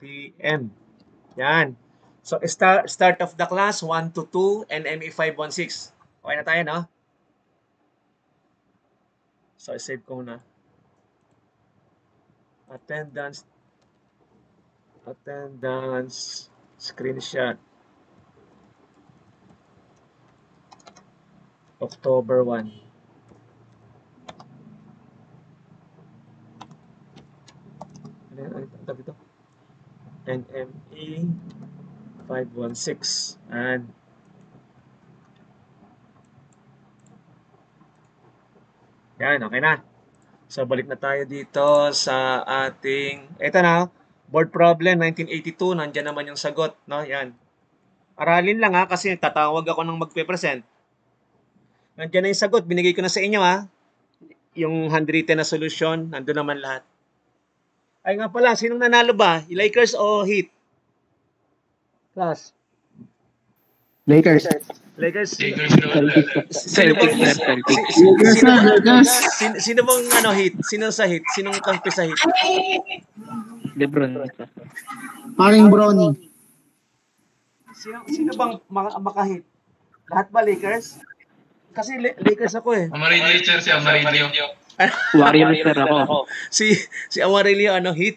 PM. Yan. So, start of the class, 1 to 2, NME 516. Okay na tayo, no? So, save ko na. Attendance, screenshot. October 1. Ano ito? NME 516. And yan, okay na. So, balik na tayo dito sa ating, ito na, board problem 1982, nandiyan naman yung sagot, no? Yan. Aralin lang ha, kasi tatawag ako ng magpe-present. Nandiyan na yung sagot, binigay ko na sa inyo ha. Yung handwritten na solution, nandun naman lahat. Ay nga pala, sinong nanalo ba? Lakers o Heat? Class. Lakers. Lakers. Sino bang ano Heat? Sino sa Heat? Sinong kampi sa Heat? LeBron. Paring Brownie. Sino bang maka-Heat? Lahat ba Lakers? Kasi Lakers ako eh. Amarillo, sir, si Amarillo. Warriors sir ako. Si Amarillo ano Heat?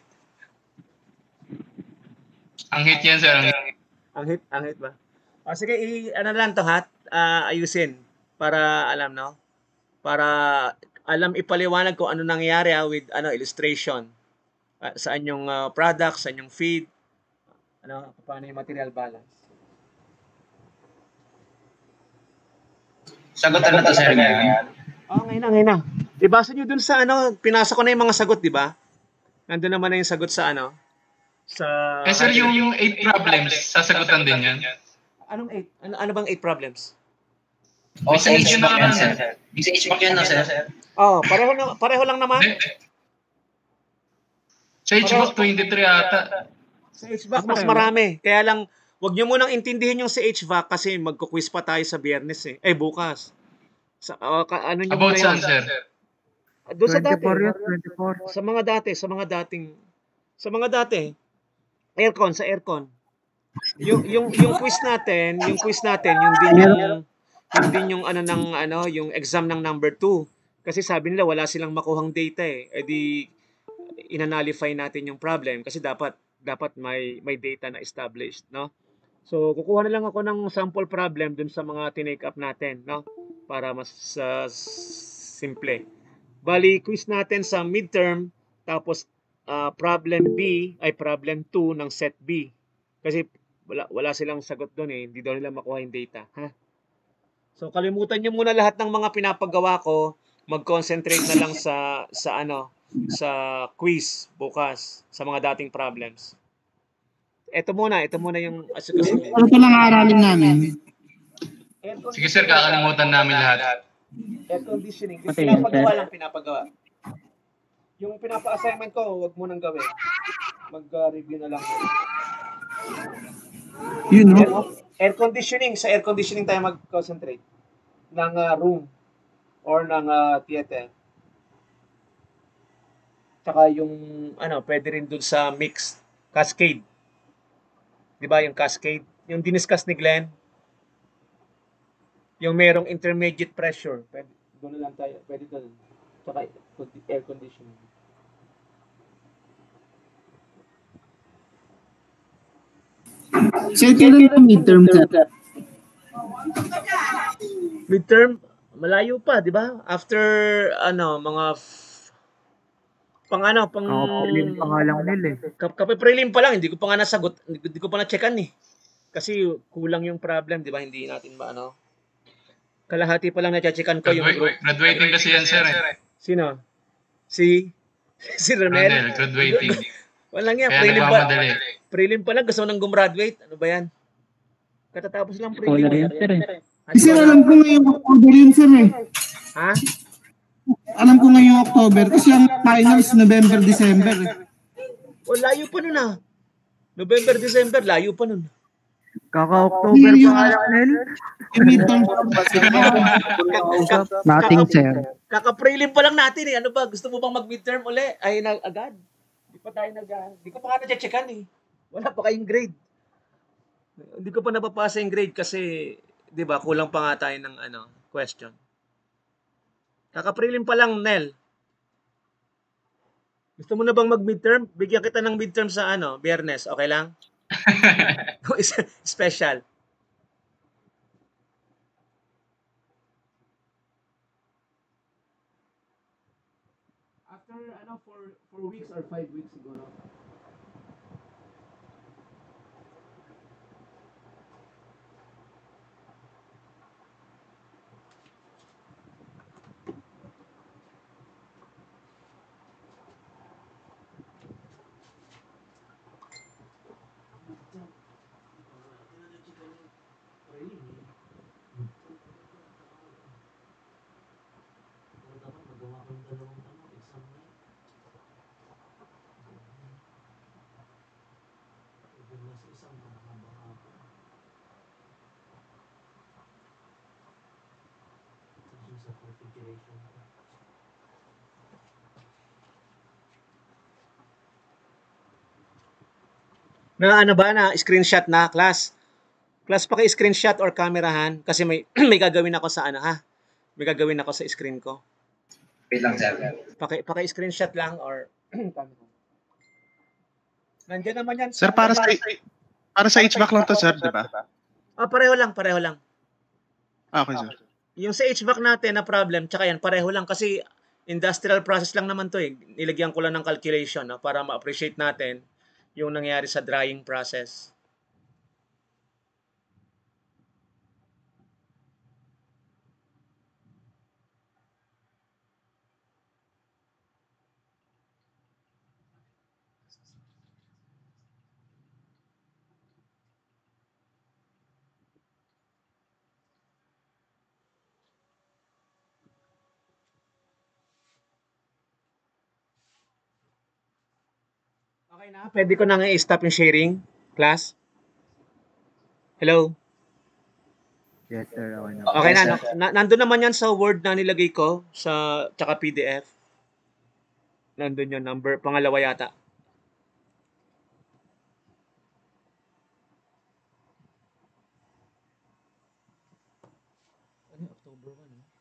Ang hit yan, sir. Ang hit ba? O sige, ano lang to ha? Ayusin para alam no? Para alam ipaliwanag kung ano nangyayari with ano illustration. Saan yung product, saan yung feed, ano, paano yung material balance. Sagutan na to, sir, ngayon. Oh, ngayon na. Ibasa nyo dun sa ano, pinasa ko na yung mga sagot, di ba? Nandun naman na yung sagot sa ano, sa... Eh, sir, yung 8 problems, sasagutan din yan. Anong 8? Ano bang 8 problems? O, sa HVAC yan, sir. Sa HVAC yan, no, sir? Oh, pareho lang naman. Sa HVAC 23 ata. Sa HVAC mas marami. Kaya lang, wag nyo munang intindihin yung sa HVAC kasi magkukwis pa tayo sa Biyernes eh. Bukas. Ano nyo About muna saan, yun? sir? Doon sa dati. 24. Sa mga dati. Aircon, sa aircon. Yung quiz natin, yung din yung ano ng ano, yung exam ng number 2. Kasi sabi nila wala silang makuhang data eh. Di inanalify natin yung problem kasi dapat may data na established, no? So kukuha na lang ako ng sample problem dun sa mga tinake up natin, no? Para mas simple. Bali quiz natin sa midterm tapos problem 2 ng set B. Kasi wala silang sagot doon eh, hindi daw nila makuha yung data, ha? So kalimutan niyo muna lahat ng mga pinapagawa ko, mag-concentrate na lang sa quiz bukas sa mga dating problems. Ito muna yung asukasuhin. Ano ito lang aralin namin? Sige, sir, kakalimutan namin lahat. Air conditioning. Okay, Pinapagawa. Yung pinapa-assignment ko, wag mo nang gawin. Mag-review na lang. Yun, no? Air conditioning. Sa air conditioning tayo mag-concentrate. Ng room or ng theater. Tsaka yung, pwede rin dun sa mixed cascade. Di ba yung cascade? Yung diniscuss ni Glenn. Yung merong intermediate pressure. Pwede, doon na lang tayo. Pwede doon. Tsaka air conditioning. Sir, kailan yung midterm, sir? Midterm, malayo pa, di ba? After, mga Prelim pa nga lang nila eh. Prelim pa lang, hindi ko pa nga nasagot, hindi ko pa na-checkan eh. Kasi kulang yung problem, di ba? Hindi natin kalahati pa lang na-checkan ko yung group. Graduating kasi yan, sir. Sino? Si Ronel? Graduating. Walang yan, Kaya nagmamadali. prelim pa lang, gusto nang gumraduate. Ano ba yan? Katatapos lang prelim. Wala rin sir eh. Kasi alam ko ngayong October yun, sir eh. Ha? Alam ko ngayong October kasi ang finals November, December eh. Layo pa nun ah. November, December, layo pa nun. Kaka-October pa nga lang Nel. Yung midterm. Nothing sir. Kaka-prelim pa lang natin eh. Ano ba? Gusto mo bang mag-midterm uli? Ay, agad. Di ko pa nga na-checkan eh. Wala pa kayong grade. Hindi ko pa napapasa yung grade kasi, di ba, kulang pa nga tayo ng question. Kaka-prelim pa lang, Nel. Gusto mo na bang mag-midterm? Bigyan kita ng midterm sa Biyernes. Okay lang? Special. After 4 weeks or 5 weeks siguro. Na screenshot na class. Class paki-screenshot or camerahan kasi may may gagawin ako sa May gagawin ako sa screen ko. Wait lang, sir. Paki-screenshot lang or camera. Nandiyan naman yan. Sir, para sa HVAC lang to, sir, di ba? Pareho lang. Okay, sir. Yung sa HVAC natin na problem, tsaka yan, pareho lang kasi industrial process lang naman to eh. Nilagyan ko lang ng calculation para ma-appreciate natin yung nangyari sa drying process. Okay na? Pwede ko na i-stop yung sharing, class? Hello? Yes, sir. Okay na. Okay na. Nandun naman yan sa Word na nilagay ko sa tsaka PDF. Nandun yung number. Pangalawa yata. October 1,